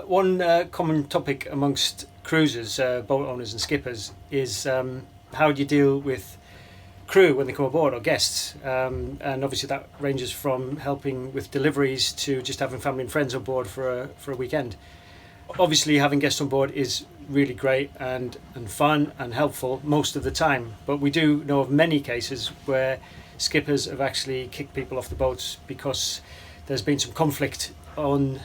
One common topic amongst cruisers, boat owners and skippers is how do you deal with crew when they come aboard, or guests, and obviously that ranges from helping with deliveries to just having family and friends on board for a weekend. Obviously having guests on board is really great and fun and helpful most of the time, but we do know of many cases where skippers have actually kicked people off the boats because there's been some conflict on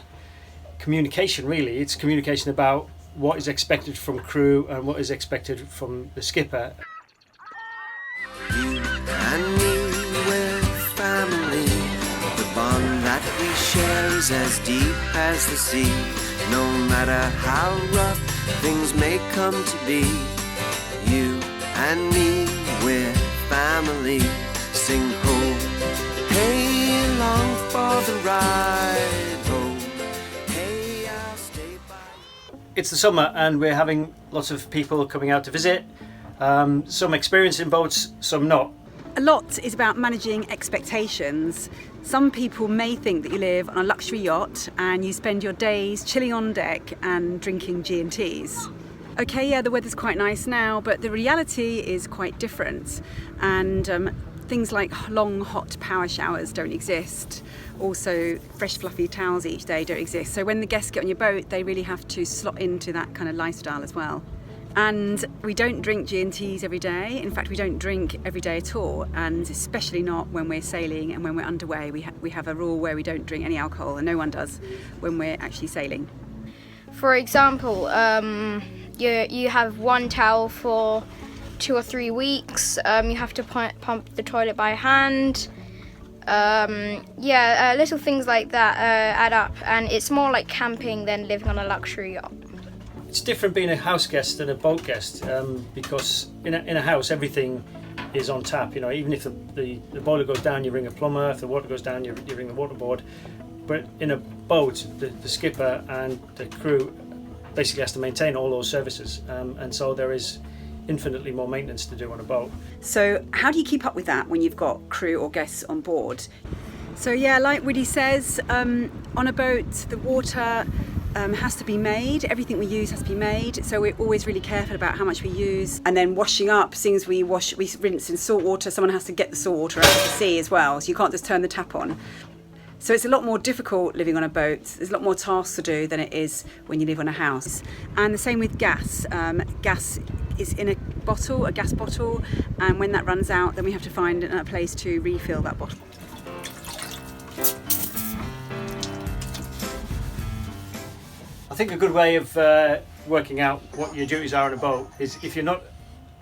communication. Really, it's communication about what is expected from crew and what is expected from the skipper. You and me, we're family. The bond that we share is as deep as the sea. No matter how rough things may come to be, you and me, we're family. Sing ho, hey, along for the ride. Ho, hey, I'll stay by. It's the summer and we're having lots of people coming out to visit. Some experienced in boats, some not. A lot is about managing expectations. Some people may think that you live on a luxury yacht and you spend your days chilling on deck and drinking G&Ts. Okay, yeah, the weather's quite nice now, but the reality is quite different. And things like long, hot power showers don't exist. Also, fresh, fluffy towels each day don't exist. So when the guests get on your boat, they really have to slot into that kind of lifestyle as well. And we don't drink G&Ts every day. In fact, we don't drink every day at all, and especially not when we're sailing and when we're underway. We have a rule where we don't drink any alcohol, and no one does when we're actually sailing. For example, you have one towel for 2 or 3 weeks. You have to pump the toilet by hand. Little things like that add up, and it's more like camping than living on a luxury yacht. It's different being a house guest than a boat guest, because in a house everything is on tap. You know, even if the boiler goes down, you ring a plumber. If the water goes down, you ring the water board. But in a boat, the skipper and the crew basically has to maintain all those services, and so there is infinitely more maintenance to do on a boat. So how do you keep up with that when you've got crew or guests on board? So yeah, like Woody says, on a boat the water has to be made. Everything we use has to be made, so we're always really careful about how much we use. And then washing up, seeing as we rinse in salt water, someone has to get the salt water out of the sea as well, so you can't just turn the tap on. So it's a lot more difficult living on a boat. There's a lot more tasks to do than it is when you live on a house. And the same with gas. Gas is in a bottle, a gas bottle, and when that runs out, then we have to find a place to refill that bottle. I think a good way of working out what your duties are on a boat is, if you're not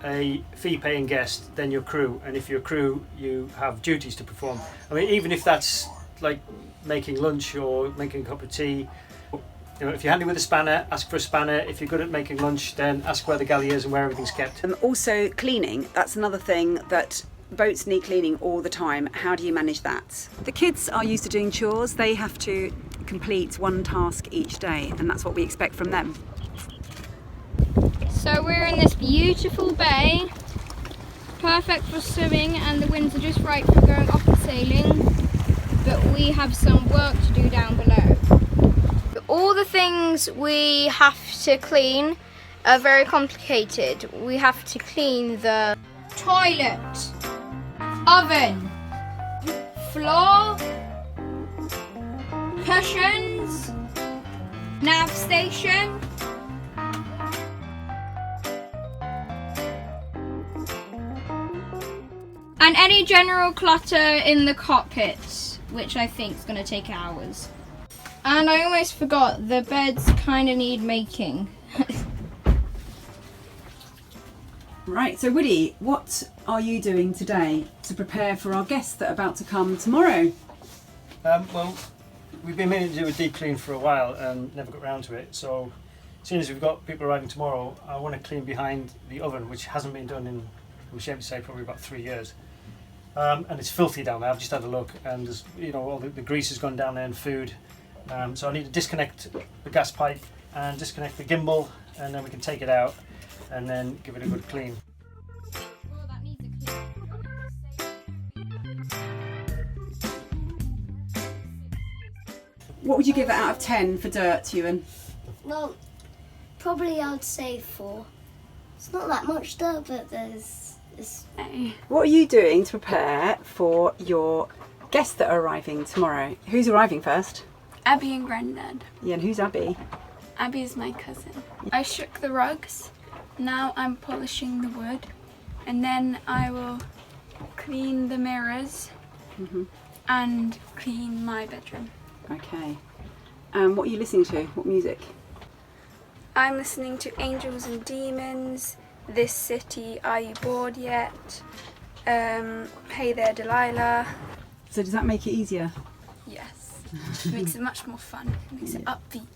a fee-paying guest, then you're crew, and if you're crew, you have duties to perform. I mean, even if that's like making lunch or making a cup of tea. You know, if you're handy with a spanner, ask for a spanner. If you're good at making lunch, then ask where the galley is and where everything's kept. Also cleaning, that's another thing that boats need cleaning all the time. How do you manage that? The kids are used to doing chores. They have to complete one task each day, and that's what we expect from them. So we're in this beautiful bay, perfect for swimming, and the winds are just right for going off and sailing, but we have some work to do down below. All the things we have to clean are very complicated. We have to clean the toilet, oven, floor, cushions, nav station, and any general clutter in the cockpit, which I think is going to take hours. And I almost forgot, the beds kind of need making. Right, so Woody, what are you doing today to prepare for our guests that are about to come tomorrow? Well, we've been meaning to do a deep clean for a while and never got around to it. So as soon as we've got people arriving tomorrow, I want to clean behind the oven, which hasn't been done in, we shame to say, probably about 3 years. And it's filthy down there. I've just had a look, and there's, you know, all the grease has gone down there and food. So I need to disconnect the gas pipe and disconnect the gimbal, and then we can take it out and then give it a good clean. What would you give it out of 10 for dirt, Ewan? Well, probably I'd say 4. It's not that much though, but there's... What are you doing to prepare for your guests that are arriving tomorrow? Who's arriving first? Abby and Grandad. Yeah, and who's Abby? Abby is my cousin. I shook the rugs. Now I'm polishing the wood. And then I will clean the mirrors and clean my bedroom. Okay. What are you listening to? What music? I'm listening to Angels and Demons, This City, Are You Bored Yet? Hey There Delilah. So does that make it easier? Yes. It makes it much more fun. It makes it upbeat.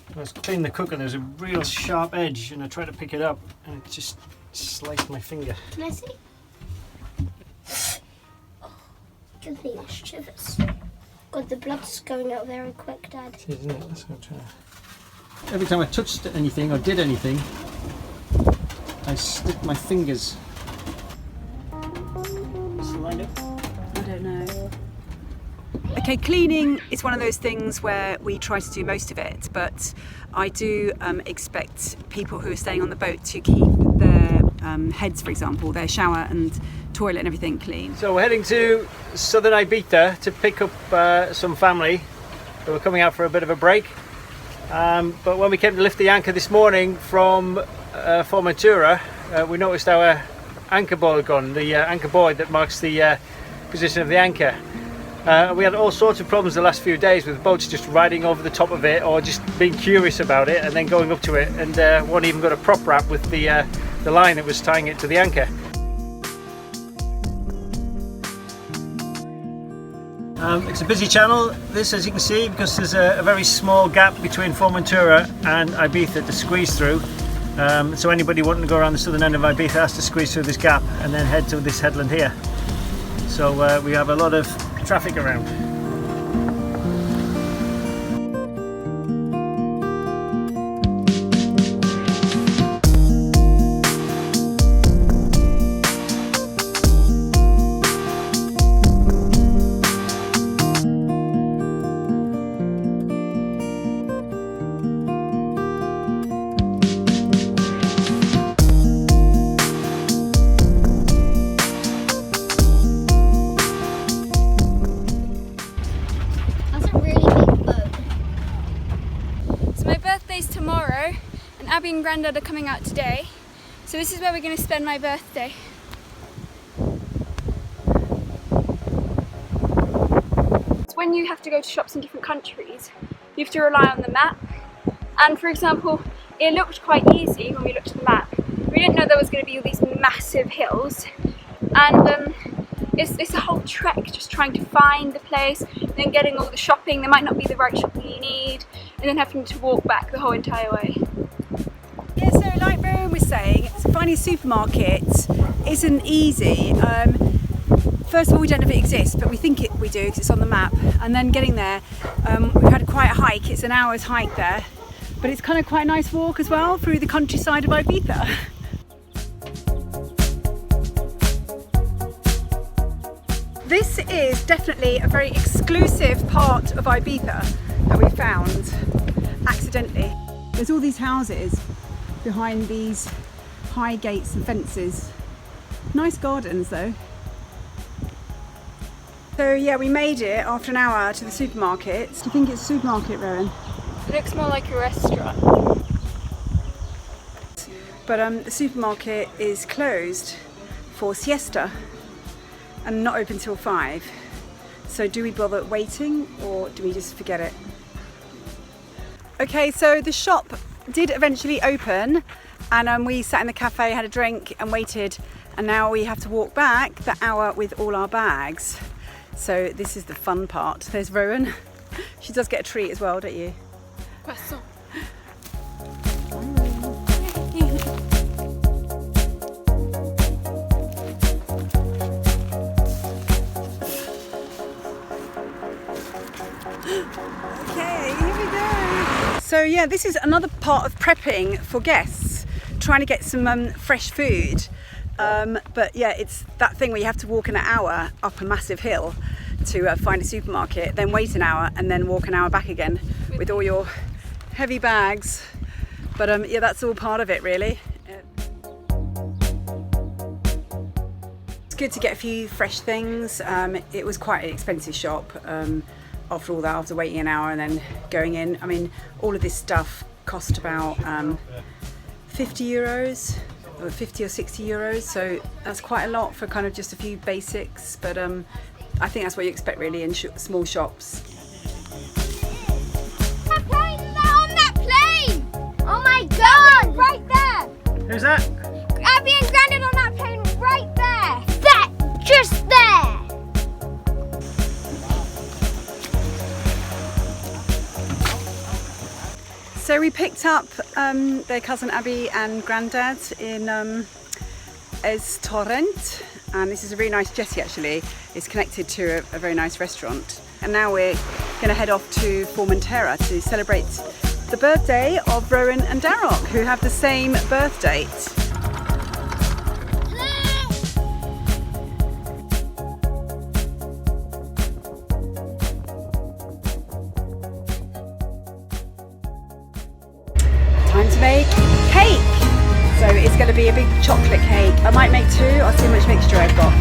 I was cleaning the cooker, there's a real sharp edge, and I tried to pick it up, and it just sliced my finger. Can I see? Oh, gives me shivers. God, the blood's going out very quick, Dad. It is, isn't it? Let's go try. Every time I touched anything or did anything, I stick my fingers. Is it lined up? I don't know. Okay, cleaning is one of those things where we try to do most of it, but I do expect people who are staying on the boat to keep their heads, for example, their shower and toilet and everything clean. So we're heading to southern Ibiza to pick up some family who are coming out for a bit of a break. But when we came to lift the anchor this morning from Formentura, we noticed our anchor board gone, the anchor board that marks the position of the anchor. We had all sorts of problems the last few days with boats just riding over the top of it or just being curious about it and then going up to it, and one even got a prop wrap with the line that was tying it to the anchor. It's a busy channel, this, as you can see, because there's a very small gap between Formentura and Ibiza to squeeze through. So anybody wanting to go around the southern end of Ibiza has to squeeze through this gap and then head to this headland here. So we have a lot of traffic around. Tomorrow, and Abby and Grandad are coming out today, so this is where we're going to spend my birthday. It's when you have to go to shops in different countries, you have to rely on the map, and for example, it looked quite easy when we looked at the map. We didn't know there was going to be all these massive hills, and it's a whole trek just trying to find the place, and then getting all the shopping. There might not be the right shopping you need, and then having to walk back the whole entire way. Yeah, so like Rowan was saying, finding a supermarket isn't easy. First of all, we don't know if it exists, but we think we do because it's on the map. And then getting there, we've had quite a hike. It's an hour's hike there, but it's kind of quite a nice walk as well through the countryside of Ibiza. This is definitely a very exclusive part of Ibiza that we found accidentally. There's all these houses behind these high gates and fences. Nice gardens though. So yeah, we made it after an hour to the supermarket. Do you think it's a supermarket, Rowan? It looks more like a restaurant. But the supermarket is closed for siesta and not open till 5. So do we bother waiting or do we just forget it? Okay, so the shop did eventually open, and we sat in the cafe, had a drink and waited, and now we have to walk back the hour with all our bags. So this is the fun part. There's Rowan. She does get a treat as well, don't you? Croissant. Okay, here we go. So yeah, this is another part of prepping for guests, trying to get some fresh food. But yeah, it's that thing where you have to walk an hour up a massive hill to find a supermarket, then wait an hour and then walk an hour back again with all your heavy bags. But yeah, that's all part of it really. It's good to get a few fresh things. It was quite an expensive shop after all that, after waiting an hour and then going in. I mean, all of this stuff cost about 50 euros. Or 50 or 60 euros, so that's quite a lot for kind of just a few basics, but I think that's what you expect really in small shops. That plane! They're on that plane! Oh my god! Right there! Who's that? Abby and Grandad on that plane right there! That! Just there! So we picked up their cousin Abby and Grandad in Torrent, and this is a really nice jetty actually. It's connected to a very nice restaurant. And now we're going to head off to Formentera to celebrate the birthday of Rowan and Darroch, who have the same birth date. Time to make cake. So it's going to be a big chocolate cake. I might make two. I'll see how much mixture I've got.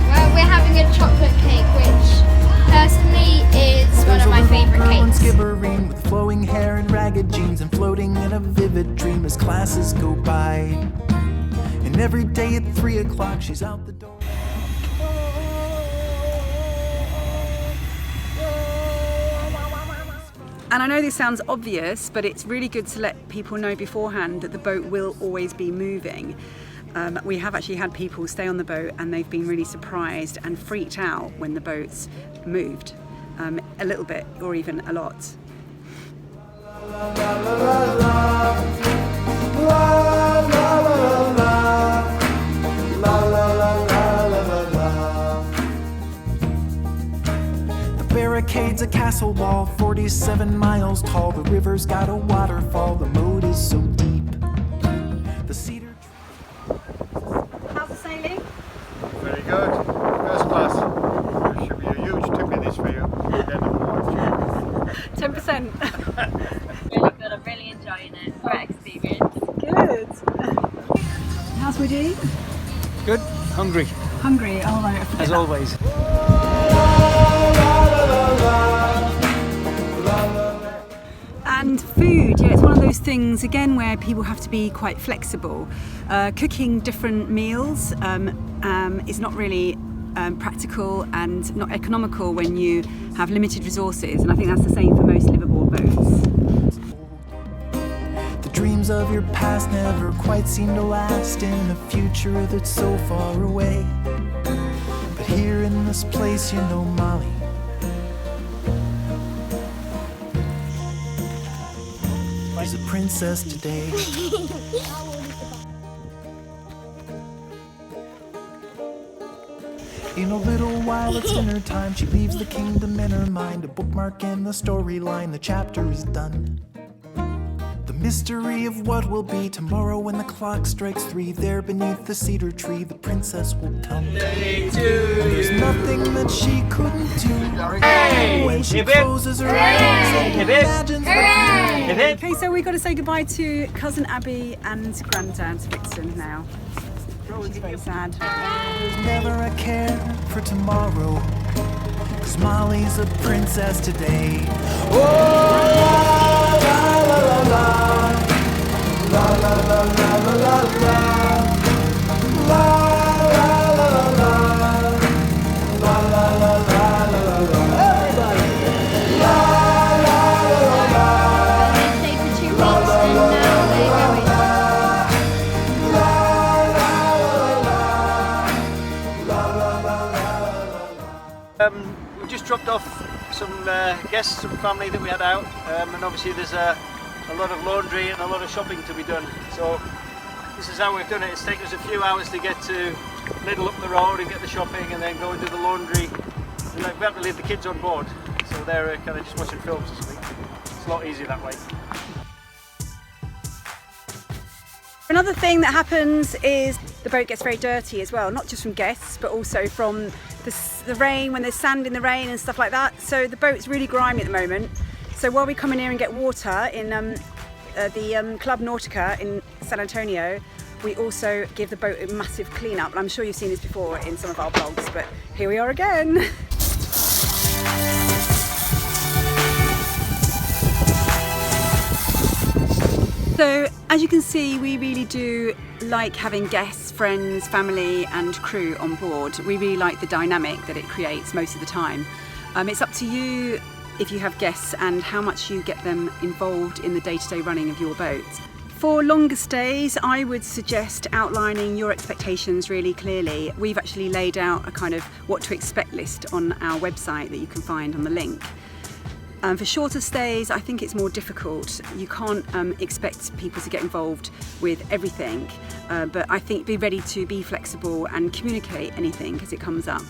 Well, we're having a chocolate cake, which personally is one of my favourite cakes. Skibbereen with flowing hair and ragged jeans and floating in a vivid dream as classes go by. And every day at 3 o'clock she's out the door. And I know this sounds obvious, but it's really good to let people know beforehand that the boat will always be moving. We have actually had people stay on the boat and they've been really surprised and freaked out when the boat's moved a little bit or even a lot. Barricades a castle wall, 47 miles tall. The river's got a waterfall, the moat is so deep. The cedar How's the sailing? Very good. First class. There should be a huge tip in this for you. 10%. Really good, I'm really enjoying it. Great experience. Good. How's Woody? Good. Hungry, Hungry? Oh, right. I forget as that. always. And food, yeah, it's one of those things again where people have to be quite flexible. Cooking different meals is not really practical and not economical when you have limited resources, and I think that's the same for most liveaboard boats. The dreams of your past never quite seem to last in a future that's so far away. But here in this place, you know, Molly, is a princess today. In a little while it's dinner time. She leaves the kingdom in her mind, a bookmark in the storyline. The chapter is done. The mystery of what will be tomorrow when the clock strikes 3. There beneath the cedar tree the princess will come. There's nothing that she couldn't do when she closes her eyes and imagines the future. Okay, so we've got to say goodbye to cousin Abby and Grandad Vixen now. She's very sad. There's never a care for tomorrow, 'cause Molly's a princess today. Oh, la la la la la la la la la la la la la la la la la. Everybody. La la la la. They stayed for 2 weeks and now they're going. We just dropped off some guests, some family that we had out, and obviously there's a lot of laundry and a lot of shopping to be done. So this is how we've done it. It's taken us a few hours to get to Lidl up the road and get the shopping and then go and do the laundry. And we have to leave the kids on board. so they're kind of just watching films or something. It's a lot easier that way. Another thing that happens is the boat gets very dirty as well, not just from guests but also from the rain, when there's sand in the rain and stuff like that. So the boat's really grimy at the moment. So while we come in here and get water in the Club Nautica in San Antonio, we also give the boat a massive clean up. And I'm sure you've seen this before in some of our vlogs, but here we are again. So as you can see, we really do like having guests, friends, family and crew on board. We really like the dynamic that it creates most of the time. It's up to you if you have guests and how much you get them involved in the day-to-day running of your boat. For longer stays, I would suggest outlining your expectations really clearly. We've actually laid out a kind of what to expect list on our website that you can find on the link. For shorter stays, I think it's more difficult. You can't expect people to get involved with everything, but I think be ready to be flexible and communicate anything as it comes up.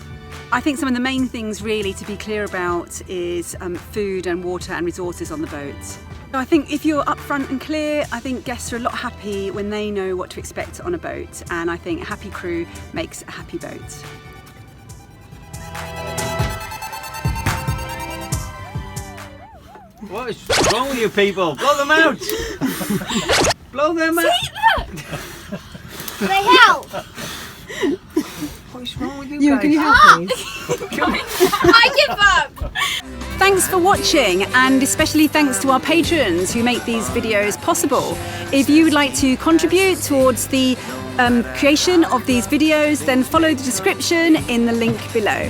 I think some of the main things really to be clear about is food and water and resources on the boat. So I think if you're upfront and clear, I think guests are a lot happy when they know what to expect on a boat, and I think a happy crew makes a happy boat. What is wrong with you people? Blow them out! Blow them out! They help! What is wrong with you You, guys? can you help me? I give up! Thanks for watching, and especially thanks to our patrons who make these videos possible. If you would like to contribute towards the creation of these videos, then follow the description in the link below.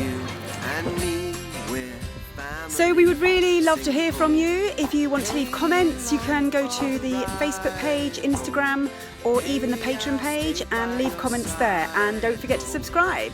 So we would really love to hear from you. If you want to leave comments, you can go to the Facebook page, Instagram, or even the Patreon page and leave comments there. And don't forget to subscribe.